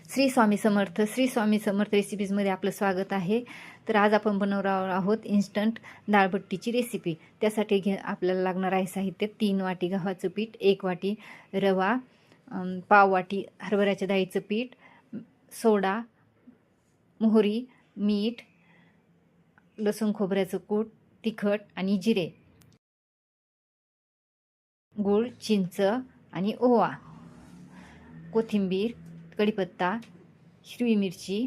श्री स्वामी समर्थ. श्री स्वामी समर्थ रेसिपीजमध्ये आपलं स्वागत आहे. तर आज आपण बनवणार आहोत इन्स्टंट डाळबट्टीची रेसिपी. त्यासाठी आपल्याला लागणार आहे साहित्य: 3 वाटी गव्हाचं पीठ, 1 वाटी रवा, पाव वाटी हरभऱ्याच्या डाळीचं पीठ, सोडा, मोहरी, मीठ, लसूण खोबऱ्याचं कूट, तिखट आणि जिरे, गूळ, चिंच आणि ओवा, कोथिंबीर, कढीपत्ता, हिरवी मिरची,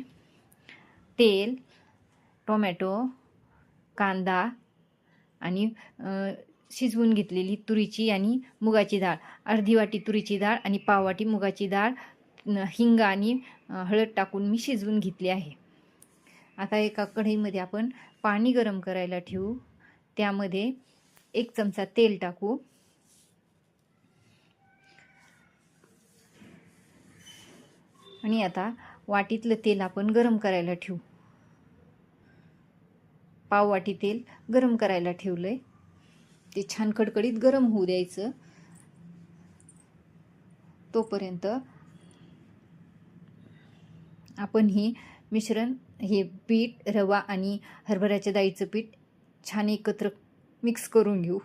तेल, टोमॅटो, कांदा आणि शिजवून घेतलेली तुरीची आणि मुगाची डाळ, अर्धी वाटी तुरीची डाळ आणि पाव वाटी मुगाची डाळ, हिंग आणि हळद टाकून मी शिजवून घेतली आहे. आता एका कढईमध्ये आपण पाणी गरम करायला ठेवू. त्यामध्ये 1 चमचा तेल टाकू. आणि आता वाटीतलं तेल आपण गरम करायला ठेवू. पाव वाटी तेल गरम करायला ठेवलंय. ते छान कडकडीत गरम होऊ द्यायचं. तोपर्यंत आपण हे पीठ, रवा आणि हरभऱ्याच्या डाळीचं पीठ छान एकत्र मिक्स करून घेऊ.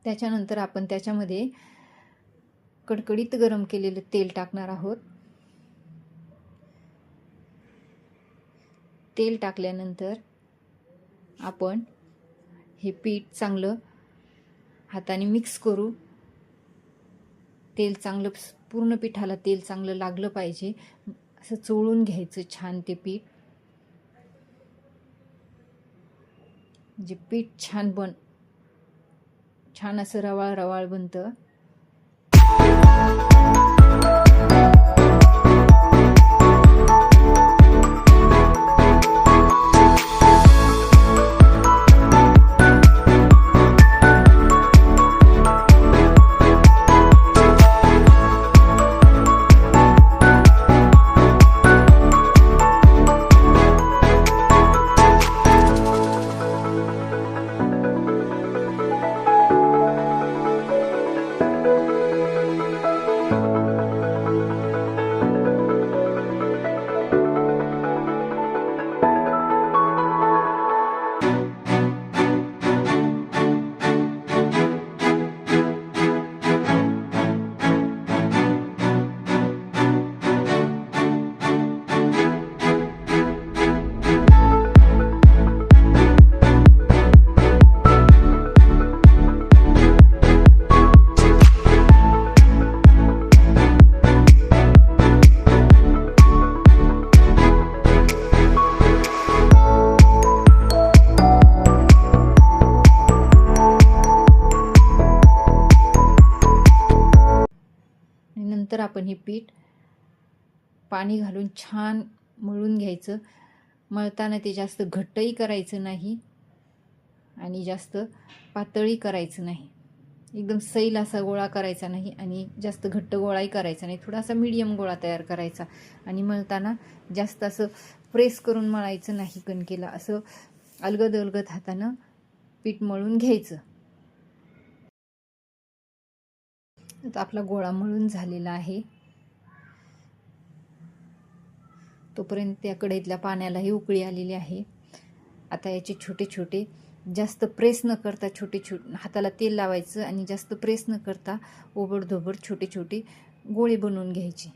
त्याच्यानंतर आपण त्याच्यामध्ये कडकडीत गरम केलेलं तेल टाकणार आहोत. तेल टाकल्यानंतर आपण हे पीठ चांगलं हाताने मिक्स करू. पूर्ण पिठाला तेल चांगलं लागलं पाहिजे. असं चोळून घ्यायचं छान ते पीठ. जे पीठ छान असं रवाळ रवाळ बनतं. नंतर आपण हे पीठ पाणी घालून छान मळून घ्यायचं. मळताना ते जास्त घट्टही करायचं नाही आणि जास्त पातळी करायचं नाही, एकदम सैल असा गोळा करायचा नाही आणि जास्त घट्ट गोळाही करायचा नाही, थोडासा मीडियम गोळा तयार करायचा. आणि मळताना जास्त असं प्रेस करून मळायचं नाही कणकेला, असं अलगद अलगद हातानं पीठ मळून घ्यायचं. आता आपला गोळा मळून झालेला आहे. तोपर्यंत त्या कढईतल्या पाण्यालाही उकळी आलेली आहे. आता याचे छोटे छोटे, जास्त प्रेस न करता छोटे छोटे, हाताला तेल लावायचं आणि जास्त प्रेस न करता ओबडधोबड छोटे छोटे गोळे बनवून घ्यायचे.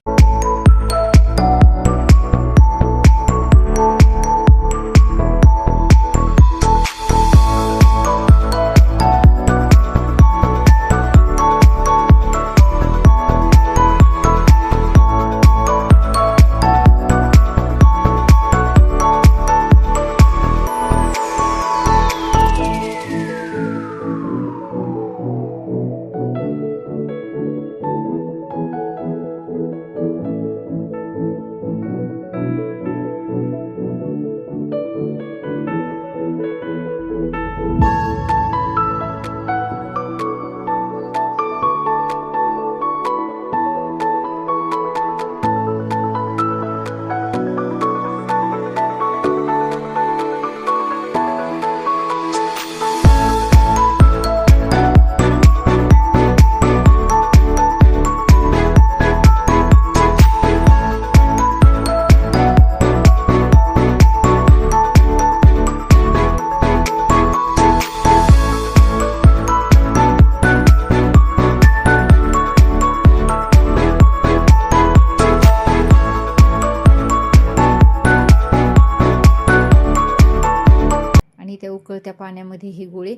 त्या उकळत्या पाण्यामध्ये हे गोळे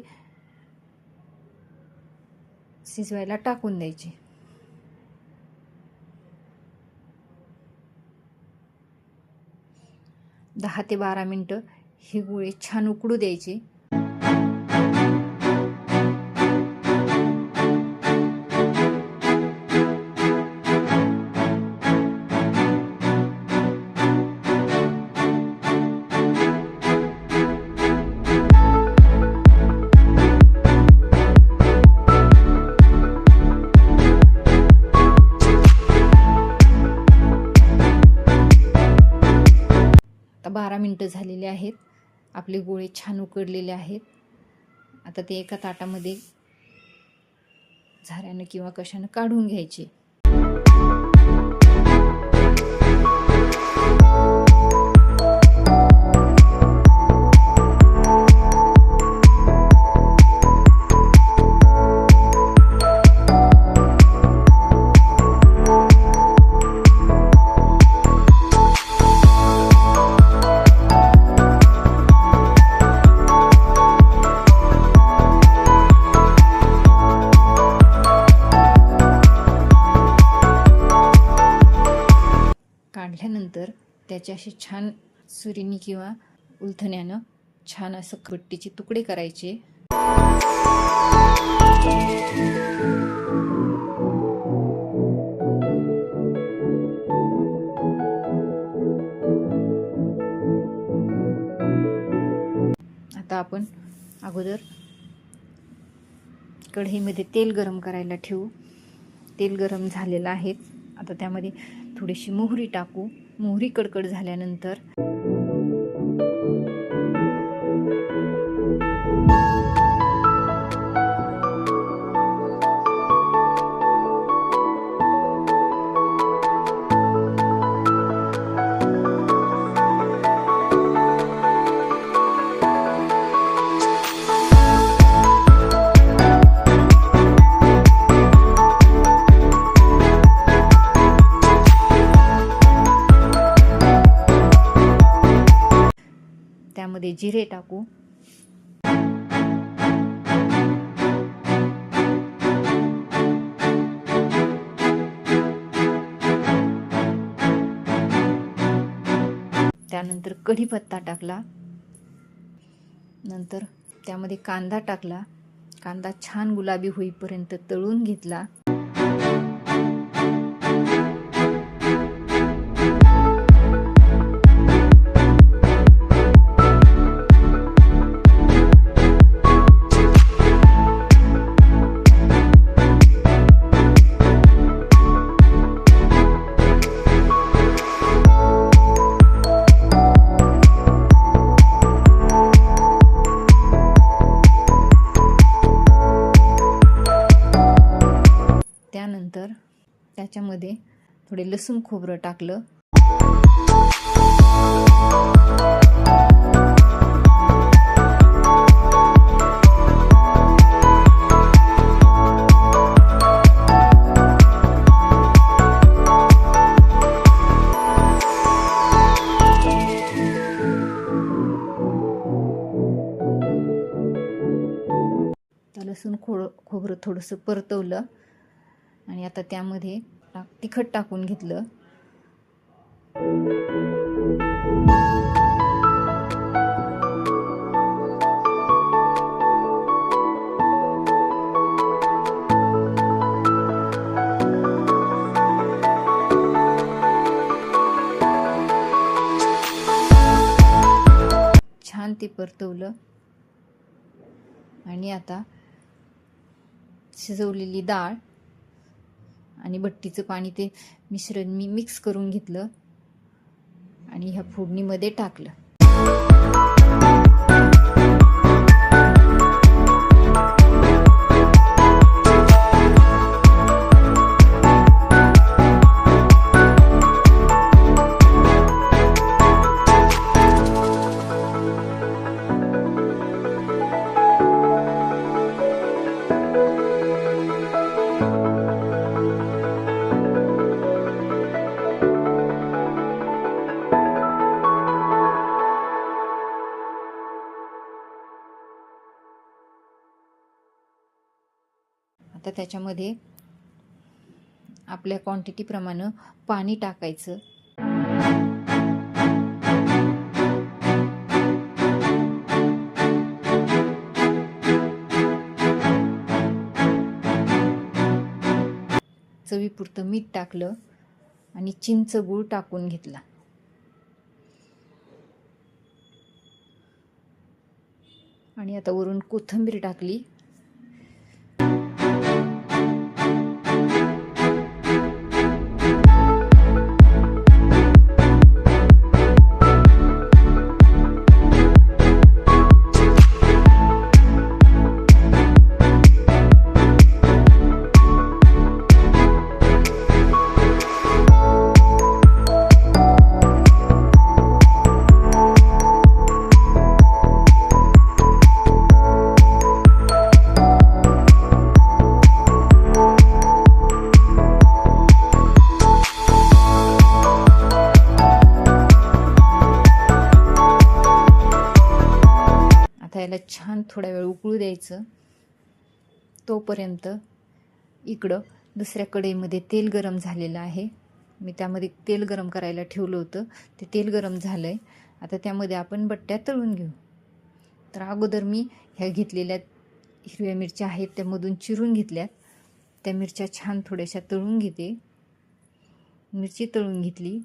शिजवायला टाकून द्यायचे. 10 ते 12 मिनिटं हे गोळे छान उकडू द्यायचे. आता 12 मिनिटं झालेले आहेत. आपले गोळे छान उकडलेले आहेत. आता ते एका ताटामध्ये झाऱ्यानं किंवा कशानं काढून घ्यायचे. काढल्यानंतर त्याचे असे छान सुरीनी किंवा उलथण्यानं छान असं खट्टीचे तुकडे करायचे. आता आपण अगोदर कढईमध्ये तेल गरम करायला ठेवू. तेल गरम झालेलं आहे. आता त्यामध्ये थोडीशी मोहरी टाकू. मोहरी कडकड झाल्यानंतर त्यामध्ये जिरे टाकू. त्यानंतर कढीपत्ता टाकला. नंतर त्यामध्ये कांदा टाकला. कांदा छान गुलाबी होईपर्यंत तळून घेतला. त्याच्यामध्ये थोडे लसूण खोबरं टाकलं. लसूण खोबरं थोडंसं परतवलं आणि आता त्यामध्ये तिखट टाकून घेतलं. छान ते परतवलं आणि आता शिजवलेली डाळ आणि बट्टीचं पाणी ते मिश्रण मी मिक्स करून घेतलं आणि ह्या फोडणीमध्ये टाकलं. आता त्याच्यामध्ये आपल्या क्वांटिटीप्रमाणे पाणी टाकायचं. चवीपुरतं मीठ टाकलं आणि चिंच गूळ टाकून घेतला. आणि आता वरून कोथिंबीर टाकली. याला छान थोडा वेळ उकळू द्यायचं. तोपर्यंत इकडं दुसऱ्या कढईमध्ये तेल गरम झालेलं आहे. मी त्यामध्ये तेल गरम करायला ठेवलं होतं. ते तेल गरम झालं आहे. आता त्यामध्ये आपण बट्ट्या तळून घेऊ. तर अगोदर मी ह्या घेतलेल्या हिरव्या मिरच्या आहेत त्यामधून चिरून घेतल्यात. त्या मिरच्या छान थोड्याशा तळून घेते. मिरची तळून घेतली.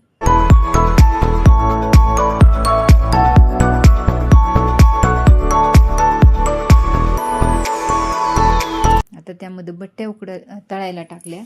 आता त्यामध्ये बट्ट्या तळायला टाकल्या.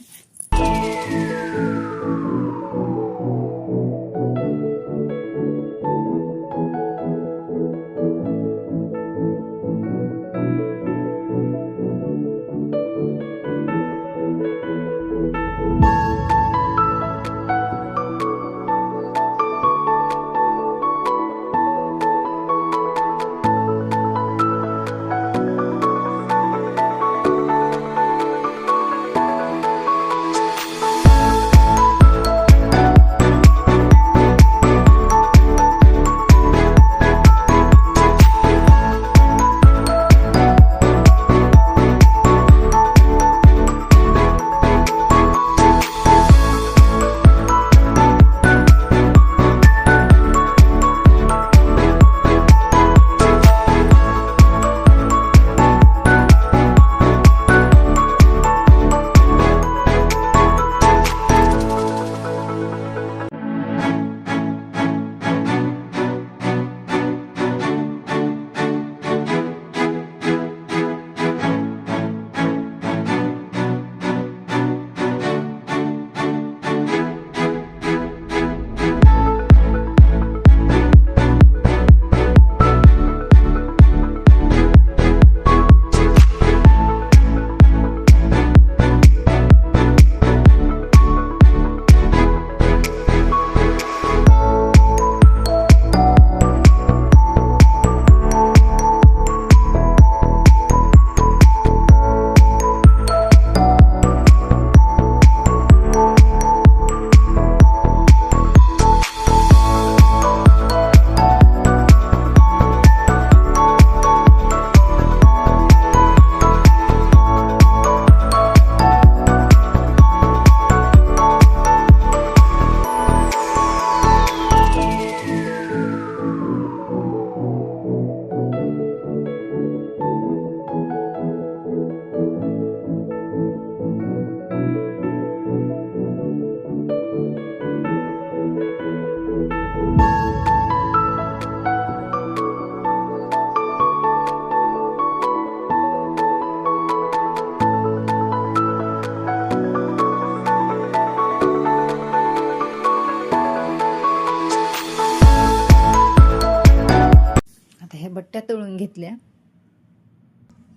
घेतल्या.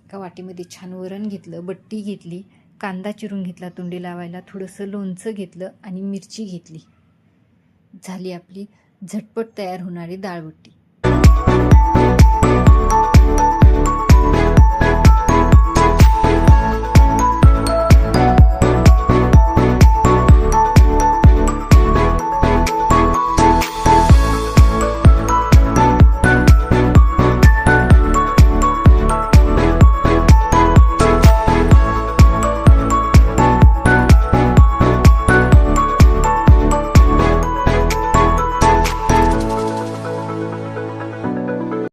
एका वाटीमध्ये छान वरण घेतलं, बट्टी घेतली, कांदा चिरून घेतला तोंडी लावायला, थोडंसं लोणचं घेतलं आणि मिरची घेतली. झाली आपली झटपट तयार होणारी डाळबट्टी.